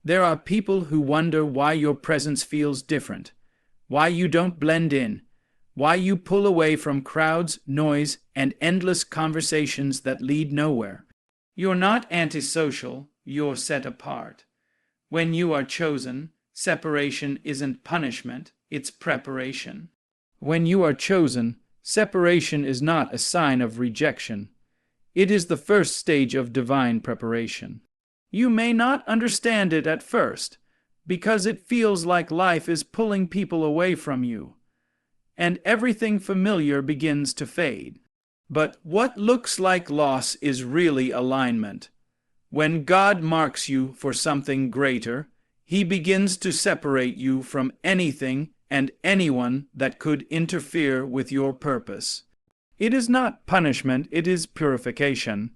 There are people who wonder why your presence feels different, why you don't blend in, why you pull away from crowds, noise, and endless conversations that lead nowhere. You're not antisocial, you're set apart. When you are chosen, separation isn't punishment, it's preparation. When you are chosen, separation is not a sign of rejection. It is the first stage of divine preparation. You may not understand it at first, because it feels like life is pulling people away from you, and everything familiar begins to fade. But what looks like loss is really alignment. When God marks you for something greater, He begins to separate you from anything and anyone that could interfere with your purpose. It is not punishment, it is purification.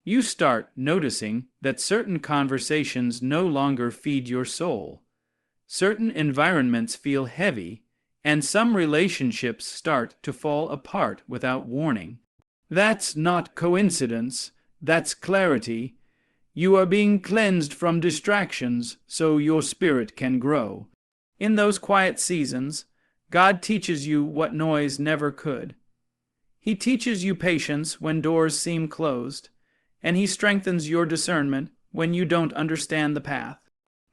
You start noticing that certain conversations no longer feed your soul. Certain environments feel heavy, and some relationships start to fall apart without warning. That's not coincidence, that's clarity. You are being cleansed from distractions so your spirit can grow. In those quiet seasons, God teaches you what noise never could. He teaches you patience when doors seem closed, and He strengthens your discernment when you don't understand the path.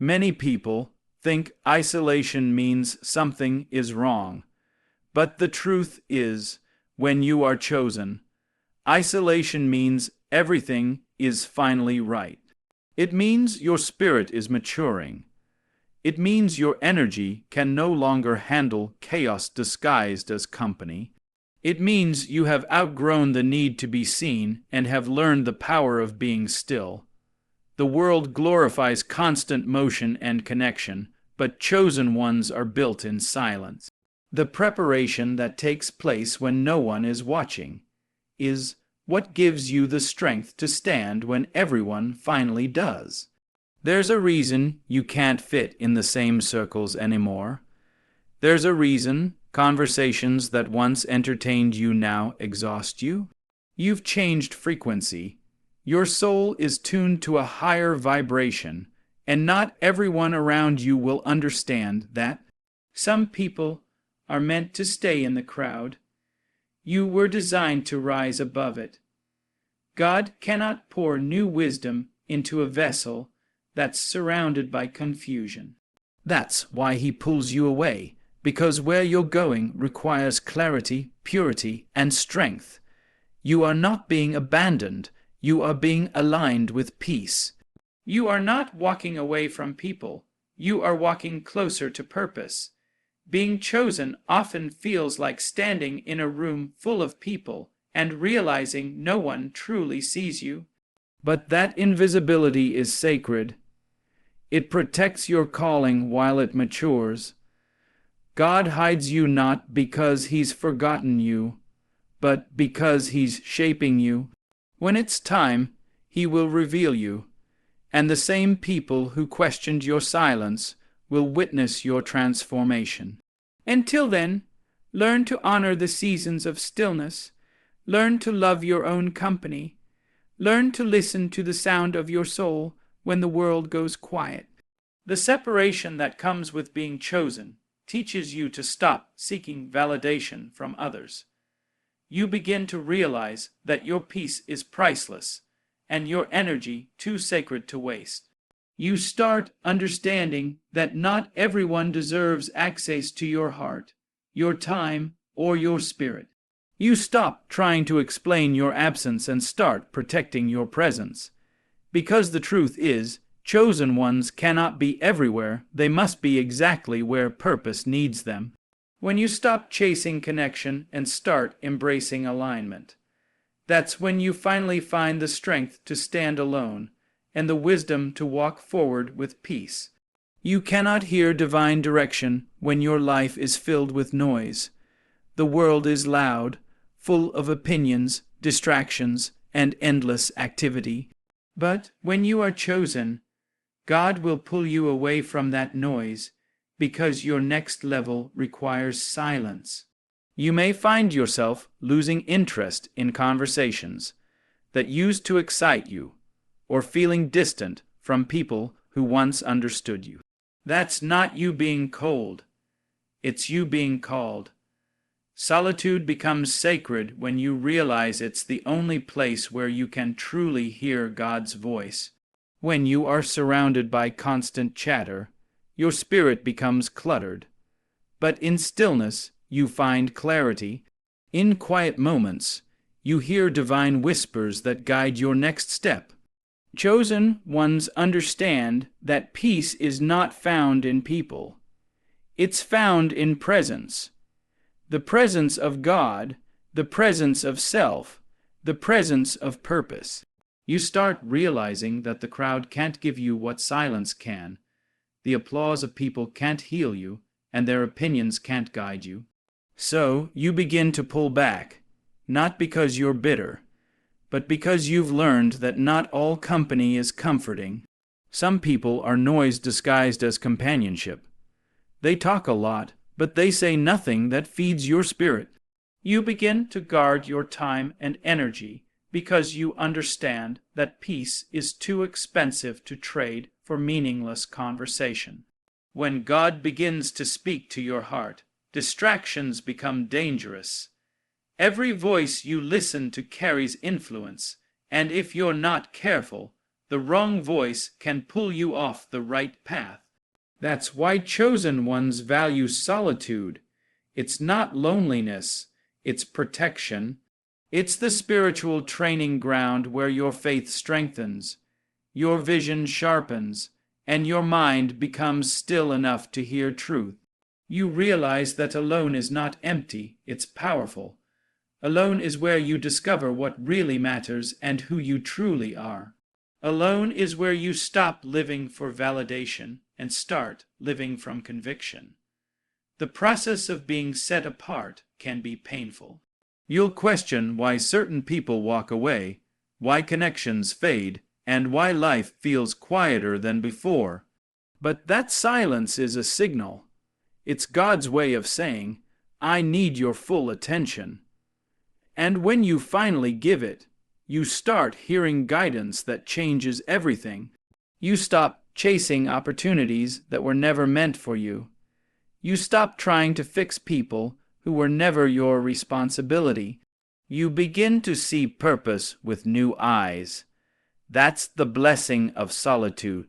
Many people think isolation means something is wrong, but the truth is, when you are chosen, isolation means everything is finally right. It means your spirit is maturing. It means your energy can no longer handle chaos disguised as company. It means you have outgrown the need to be seen and have learned the power of being still. The world glorifies constant motion and connection, but chosen ones are built in silence. The preparation that takes place when no one is watching is what gives you the strength to stand when everyone finally does. There's a reason you can't fit in the same circles anymore. There's a reason conversations that once entertained you now exhaust you. You've changed frequency. Your soul is tuned to a higher vibration, and not everyone around you will understand that. Some people are meant to stay in the crowd. You were designed to rise above it. God cannot pour new wisdom into a vessel that's surrounded by confusion. That's why He pulls you away, because where you're going requires clarity, purity, and strength. You are not being abandoned, you are being aligned with peace. You are not walking away from people, you are walking closer to purpose. Being chosen often feels like standing in a room full of people and realizing no one truly sees you. But that invisibility is sacred. It protects your calling while it matures. God hides you not because He's forgotten you, but because He's shaping you. When it's time, He will reveal you, and the same people who questioned your silence will witness your transformation. Until then, learn to honor the seasons of stillness. Learn to love your own company. Learn to listen to the sound of your soul when the world goes quiet. The separation that comes with being chosen teaches you to stop seeking validation from others. You begin to realize that your peace is priceless and your energy too sacred to waste. You start understanding that not everyone deserves access to your heart, your time, or your spirit. You stop trying to explain your absence and start protecting your presence. Because the truth is, chosen ones cannot be everywhere, they must be exactly where purpose needs them. When you stop chasing connection and start embracing alignment, that's when you finally find the strength to stand alone and the wisdom to walk forward with peace. You cannot hear divine direction when your life is filled with noise. The world is loud, full of opinions, distractions, and endless activity. But when you are chosen, God will pull you away from that noise because your next level requires silence. You may find yourself losing interest in conversations that used to excite you, or feeling distant from people who once understood you. That's not you being cold. It's you being called. Solitude becomes sacred when you realize it's the only place where you can truly hear God's voice. When you are surrounded by constant chatter, your spirit becomes cluttered. But in stillness, you find clarity. In quiet moments, you hear divine whispers that guide your next step. Chosen ones understand that peace is not found in people. It's found in presence. The presence of God, the presence of self, the presence of purpose. You start realizing that the crowd can't give you what silence can. The applause of people can't heal you, and their opinions can't guide you. So you begin to pull back, not because you're bitter, but because you've learned that not all company is comforting. Some people are noise disguised as companionship. They talk a lot, but they say nothing that feeds your spirit. You begin to guard your time and energy because you understand that peace is too expensive to trade for meaningless conversation. When God begins to speak to your heart, distractions become dangerous. Every voice you listen to carries influence, and if you're not careful, the wrong voice can pull you off the right path. That's why chosen ones value solitude. It's not loneliness, it's protection. It's the spiritual training ground where your faith strengthens, your vision sharpens, and your mind becomes still enough to hear truth. You realize that alone is not empty, it's powerful. Alone is where you discover what really matters and who you truly are. Alone is where you stop living for validation and start living from conviction. The process of being set apart can be painful. You'll question why certain people walk away, why connections fade, and why life feels quieter than before. But that silence is a signal. It's God's way of saying, I need your full attention. And when you finally give it, you start hearing guidance that changes everything. You stop chasing opportunities that were never meant for you. You stop trying to fix people who were never your responsibility. You begin to see purpose with new eyes. That's the blessing of solitude.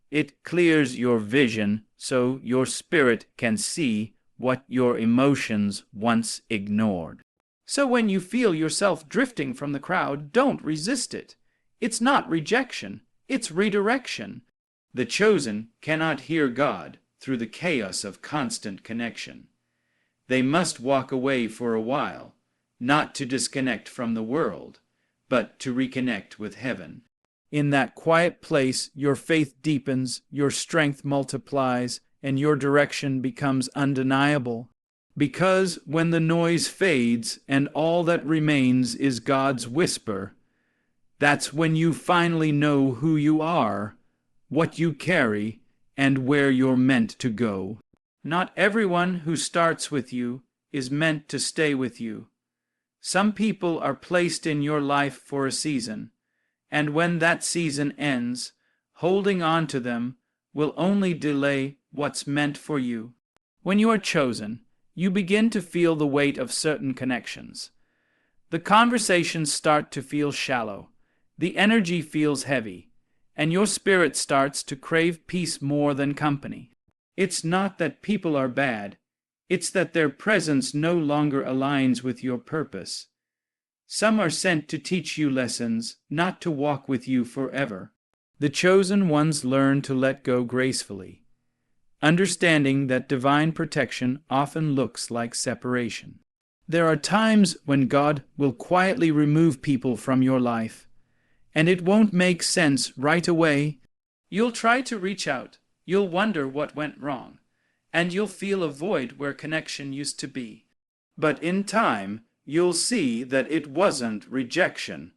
It clears your vision so your spirit can see what your emotions once ignored. So when you feel yourself drifting from the crowd, don't resist it. It's not rejection, it's redirection. The chosen cannot hear God through the chaos of constant connection. They must walk away for a while, not to disconnect from the world, but to reconnect with heaven. In that quiet place, your faith deepens, your strength multiplies, and your direction becomes undeniable. Because when the noise fades and all that remains is God's whisper, that's when you finally know who you are, what you carry, and where you're meant to go. Not everyone who starts with you is meant to stay with you. Some people are placed in your life for a season, and when that season ends, holding on to them will only delay what's meant for you. When you are chosen, you begin to feel the weight of certain connections. The conversations start to feel shallow, the energy feels heavy, and your spirit starts to crave peace more than company. It's not that people are bad, it's that their presence no longer aligns with your purpose. Some are sent to teach you lessons, not to walk with you forever. The chosen ones learn to let go gracefully, understanding that divine protection often looks like separation. There are times when God will quietly remove people from your life, and it won't make sense right away. You'll try to reach out, you'll wonder what went wrong, and you'll feel a void where connection used to be. But in time, you'll see that it wasn't rejection,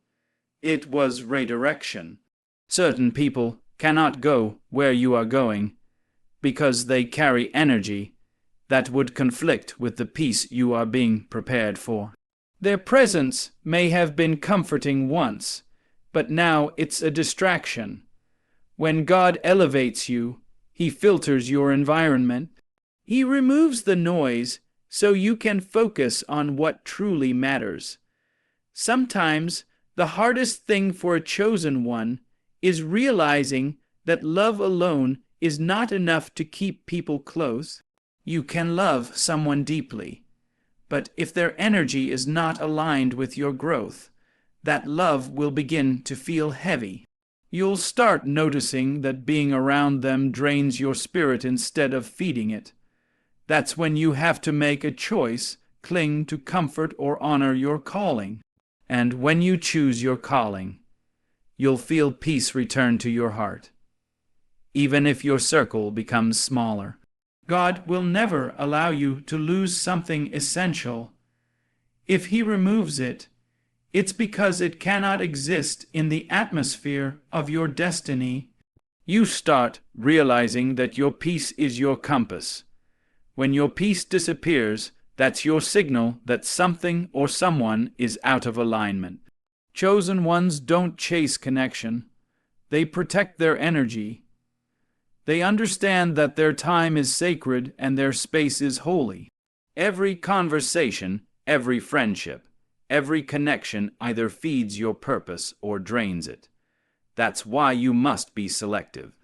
it was redirection. Certain people cannot go where you are going because they carry energy that would conflict with the peace you are being prepared for. Their presence may have been comforting once, but now it's a distraction. When God elevates you, He filters your environment. He removes the noise so you can focus on what truly matters. Sometimes the hardest thing for a chosen one is realizing that love alone is not enough to keep people close. You can love someone deeply, but if their energy is not aligned with your growth, that love will begin to feel heavy. You'll start noticing that being around them drains your spirit instead of feeding it. That's when you have to make a choice, cling to comfort or honor your calling. And when you choose your calling, you'll feel peace return to your heart, even if your circle becomes smaller. God will never allow you to lose something essential. If He removes it, it's because it cannot exist in the atmosphere of your destiny. You start realizing that your peace is your compass. When your peace disappears, that's your signal that something or someone is out of alignment. Chosen ones don't chase connection. They protect their energy. They understand that their time is sacred and their space is holy. Every conversation, every friendship, every connection either feeds your purpose or drains it. That's why you must be selective.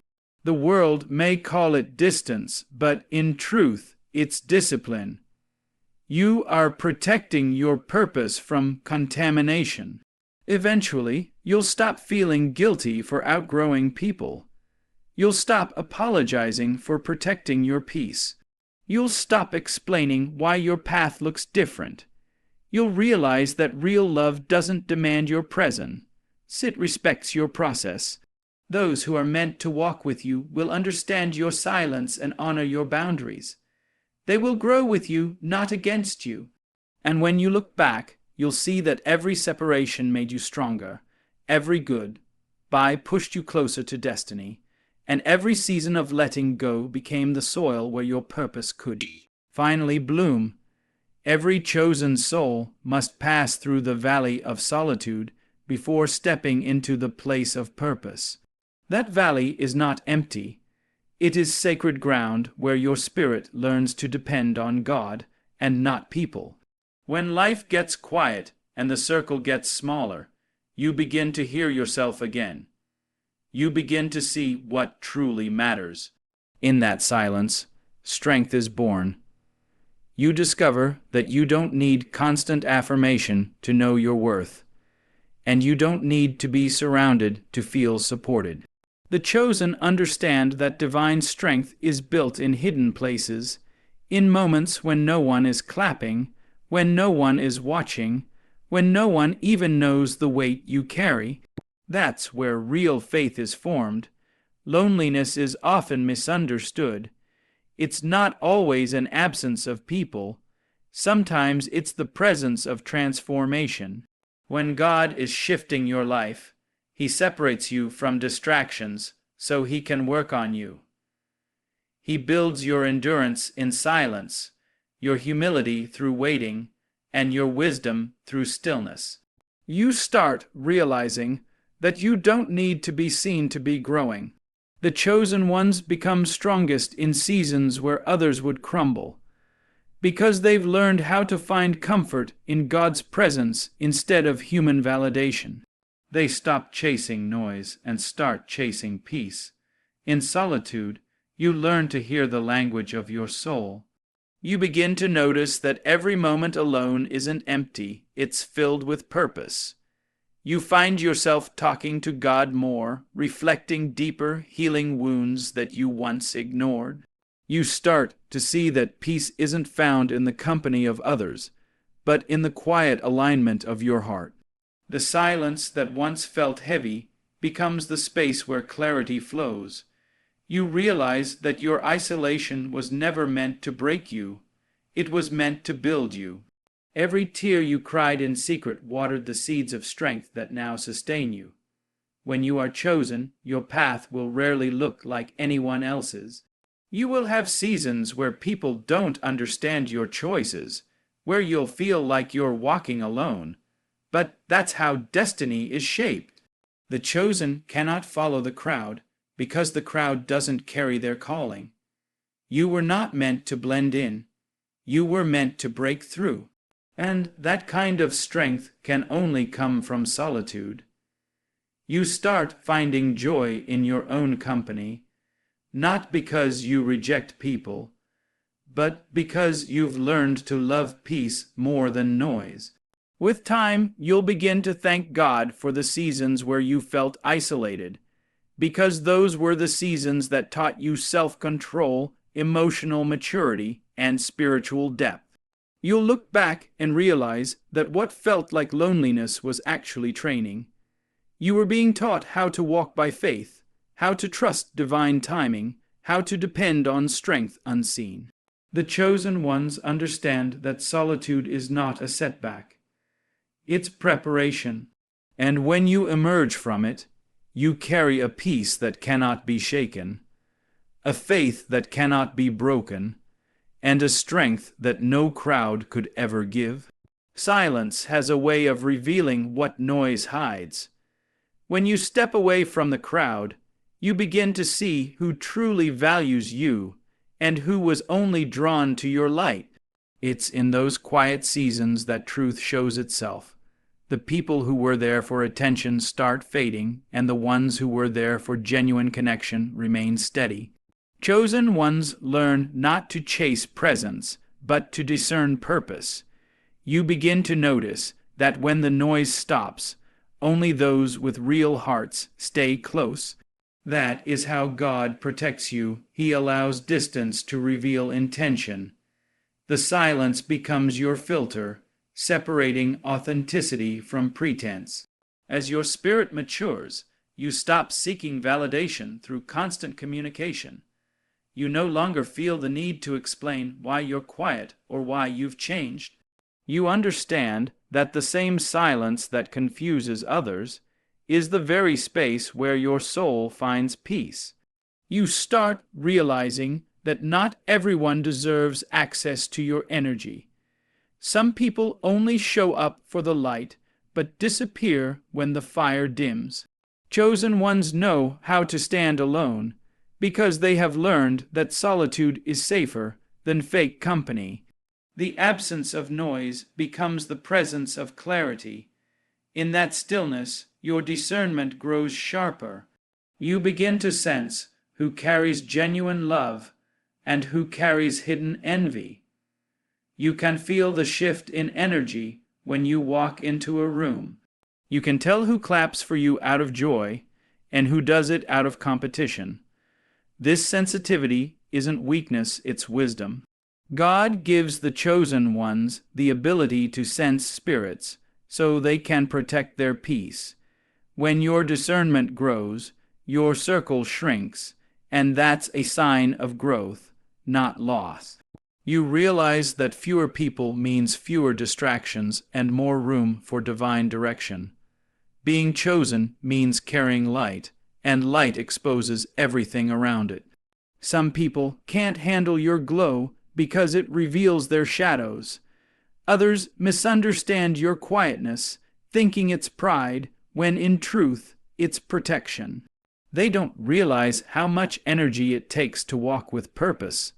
The world may call it distance, but in truth, it's discipline. You are protecting your purpose from contamination. Eventually, you'll stop feeling guilty for outgrowing people. You'll stop apologizing for protecting your peace. You'll stop explaining why your path looks different. You'll realize that real love doesn't demand your presence. It respects your process. Those who are meant to walk with you will understand your silence and honor your boundaries. They will grow with you, not against you. And when you look back, you'll see that every separation made you stronger. Every goodbye pushed you closer to destiny. And every season of letting go became the soil where your purpose could finally bloom. Every chosen soul must pass through the valley of solitude before stepping into the place of purpose. That valley is not empty. It is sacred ground where your spirit learns to depend on God and not people. When life gets quiet and the circle gets smaller, you begin to hear yourself again. You begin to see what truly matters. In that silence, strength is born. You discover that you don't need constant affirmation to know your worth, and you don't need to be surrounded to feel supported. The chosen understand that divine strength is built in hidden places, in moments when no one is clapping, when no one is watching, when no one even knows the weight you carry. That's where real faith is formed. Loneliness is often misunderstood. It's not always an absence of people. Sometimes it's the presence of transformation. When God is shifting your life, He separates you from distractions so He can work on you. He builds your endurance in silence, your humility through waiting, and your wisdom through stillness. You start realizing that you don't need to be seen to be growing. The chosen ones become strongest in seasons where others would crumble, because they've learned how to find comfort in God's presence instead of human validation. They stop chasing noise and start chasing peace. In solitude, you learn to hear the language of your soul. You begin to notice that every moment alone isn't empty, it's filled with purpose. You find yourself talking to God more, reflecting deeper, healing wounds that you once ignored. You start to see that peace isn't found in the company of others, but in the quiet alignment of your heart. The silence that once felt heavy becomes the space where clarity flows. You realize that your isolation was never meant to break you. It was meant to build you. Every tear you cried in secret watered the seeds of strength that now sustain you. When you are chosen, your path will rarely look like anyone else's. You will have seasons where people don't understand your choices, where you'll feel like you're walking alone. But that's how destiny is shaped. The chosen cannot follow the crowd. because the crowd doesn't carry their calling. You were not meant to blend in. You were meant to break through. And that kind of strength can only come from solitude. You start finding joy in your own company, not because you reject people, but because you've learned to love peace more than noise. With time, you'll begin to thank God for the seasons where you felt isolated, because those were the seasons that taught you self-control, emotional maturity, and spiritual depth. You'll look back and realize that what felt like loneliness was actually training. You were being taught how to walk by faith, how to trust divine timing, how to depend on strength unseen. The chosen ones understand that solitude is not a setback. It's preparation. And when you emerge from it, you carry a peace that cannot be shaken, a faith that cannot be broken, and a strength that no crowd could ever give. Silence has a way of revealing what noise hides. When you step away from the crowd, you begin to see who truly values you and who was only drawn to your light. It's in those quiet seasons that truth shows itself. The people who were there for attention start fading, and the ones who were there for genuine connection remain steady. Chosen ones learn not to chase presence, but to discern purpose. You begin to notice that when the noise stops, only those with real hearts stay close. That is how God protects you. He allows distance to reveal intention. The silence becomes your filter, separating authenticity from pretense. As your spirit matures, you stop seeking validation through constant communication. You no longer feel the need to explain why you're quiet or why you've changed. You understand that the same silence that confuses others is the very space where your soul finds peace. You start realizing that not everyone deserves access to your energy. Some people only show up for the light, but disappear when the fire dims. Chosen ones know how to stand alone, because they have learned that solitude is safer than fake company. The absence of noise becomes the presence of clarity. In that stillness, your discernment grows sharper. You begin to sense who carries genuine love and who carries hidden envy. You can feel the shift in energy when you walk into a room. You can tell who claps for you out of joy and who does it out of competition. This sensitivity isn't weakness, it's wisdom. God gives the chosen ones the ability to sense spirits so they can protect their peace. When your discernment grows, your circle shrinks, and that's a sign of growth, not loss. You realize that fewer people means fewer distractions and more room for divine direction. Being chosen means carrying light, and light exposes everything around it. Some people can't handle your glow because it reveals their shadows. Others misunderstand your quietness, thinking it's pride, when in truth, it's protection. They don't realize how much energy it takes to walk with purpose,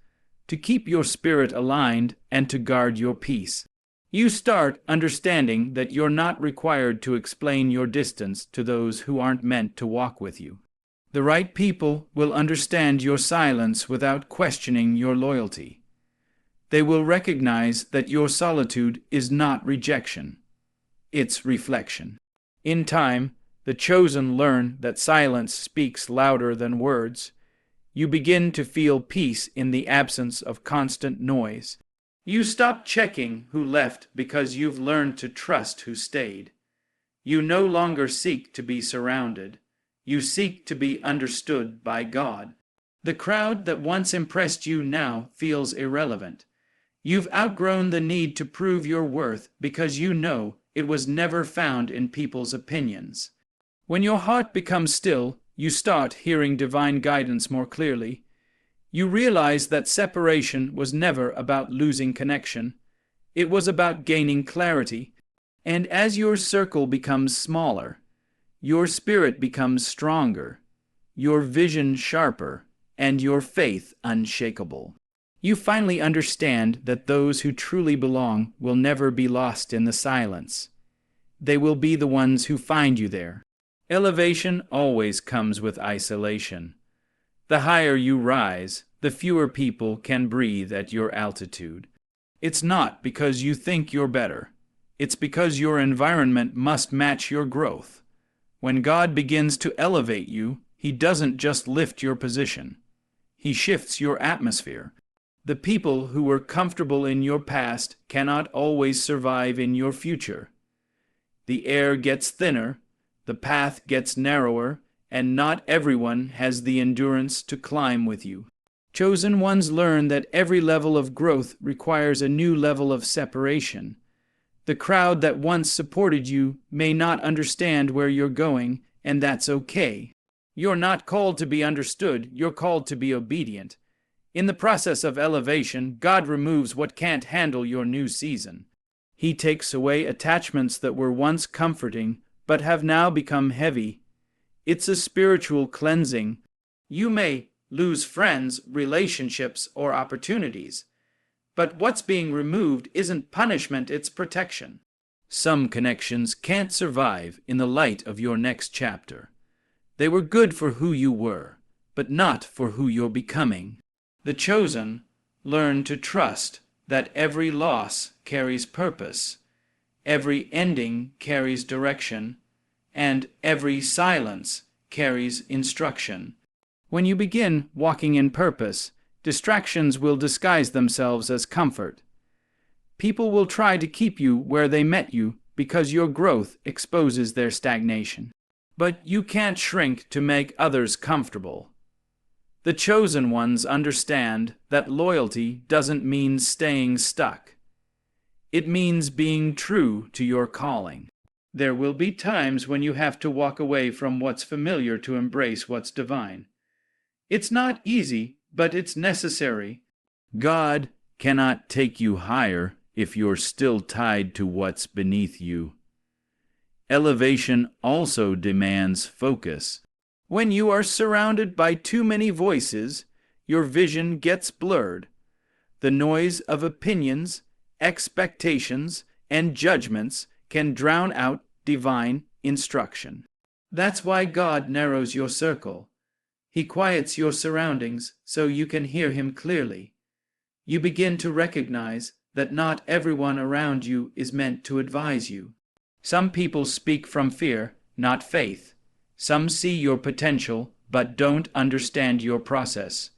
to keep your spirit aligned, and to guard your peace. You start understanding that you're not required to explain your distance to those who aren't meant to walk with you. The right people will understand your silence without questioning your loyalty. They will recognize that your solitude is not rejection. It's reflection. In time, the chosen learn that silence speaks louder than words. You begin to feel peace in the absence of constant noise. You stop checking who left because you've learned to trust who stayed. You no longer seek to be surrounded. You seek to be understood by God. The crowd that once impressed you now feels irrelevant. You've outgrown the need to prove your worth because you know it was never found in people's opinions. When your heart becomes still, you start hearing divine guidance more clearly. You realize that separation was never about losing connection. It was about gaining clarity. And as your circle becomes smaller, your spirit becomes stronger. your vision sharper, and your faith unshakable. You finally understand that those who truly belong will never be lost in the silence. They will be the ones who find you there. Elevation always comes with isolation. The higher you rise, the fewer people can breathe at your altitude. It's not because you think you're better. It's because your environment must match your growth. When God begins to elevate you, He doesn't just lift your position. He shifts your atmosphere. The people who were comfortable in your past cannot always survive in your future. The air gets thinner, the path gets narrower, and not everyone has the endurance to climb with you. Chosen ones learn that every level of growth requires a new level of separation. The crowd that once supported you may not understand where you're going, and that's okay. You're not called to be understood, you're called to be obedient. In the process of elevation, God removes what can't handle your new season. He takes away attachments that were once comforting, but have now become heavy. It's a spiritual cleansing. You may lose friends, relationships, or opportunities. But what's being removed isn't punishment, it's protection. Some connections can't survive in the light of your next chapter. They were good for who you were, but not for who you're becoming. The chosen learn to trust that every loss carries purpose, every ending carries direction, and every silence carries instruction. When you begin walking in purpose, distractions will disguise themselves as comfort. People will try to keep you where they met you because your growth exposes their stagnation. But you can't shrink to make others comfortable. The chosen ones understand that loyalty doesn't mean staying stuck. It means being true to your calling. There will be times when you have to walk away from what's familiar to embrace what's divine. It's not easy, but it's necessary. God cannot take you higher if you're still tied to what's beneath you. Elevation also demands focus. When you are surrounded by too many voices, your vision gets blurred. The noise of opinions, expectations, and judgments can drown out divine instruction. That's why God narrows your circle. He quiets your surroundings so you can hear Him clearly. You begin to recognize that not everyone around you is meant to advise you. Some people speak from fear, not faith. Some see your potential, but don't understand your process.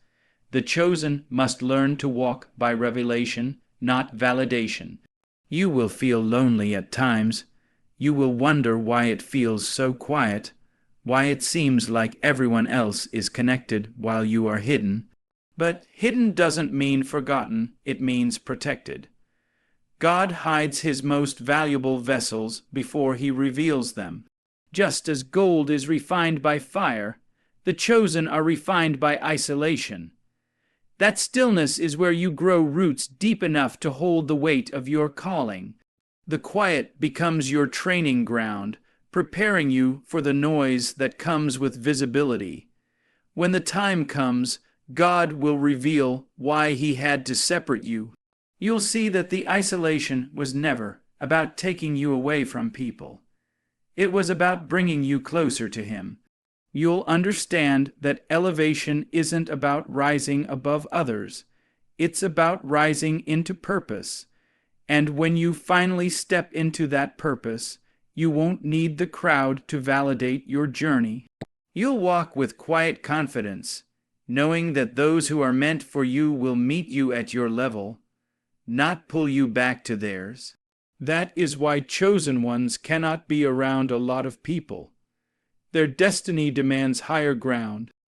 The chosen must learn to walk by revelation, not validation. You will feel lonely at times. You will wonder why it feels so quiet, why it seems like everyone else is connected while you are hidden. But hidden doesn't mean forgotten, it means protected. God hides His most valuable vessels before He reveals them. Just as gold is refined by fire, the chosen are refined by isolation. That stillness is where you grow roots deep enough to hold the weight of your calling. The quiet becomes your training ground, preparing you for the noise that comes with visibility. When the time comes, God will reveal why He had to separate you. You'll see that the isolation was never about taking you away from people. It was about bringing you closer to Him. You'll understand that elevation isn't about rising above others. It's about rising into purpose. And when you finally step into that purpose, you won't need the crowd to validate your journey. You'll walk with quiet confidence, knowing that those who are meant for you will meet you at your level, not pull you back to theirs. That is why chosen ones cannot be around a lot of people. Their destiny demands higher ground.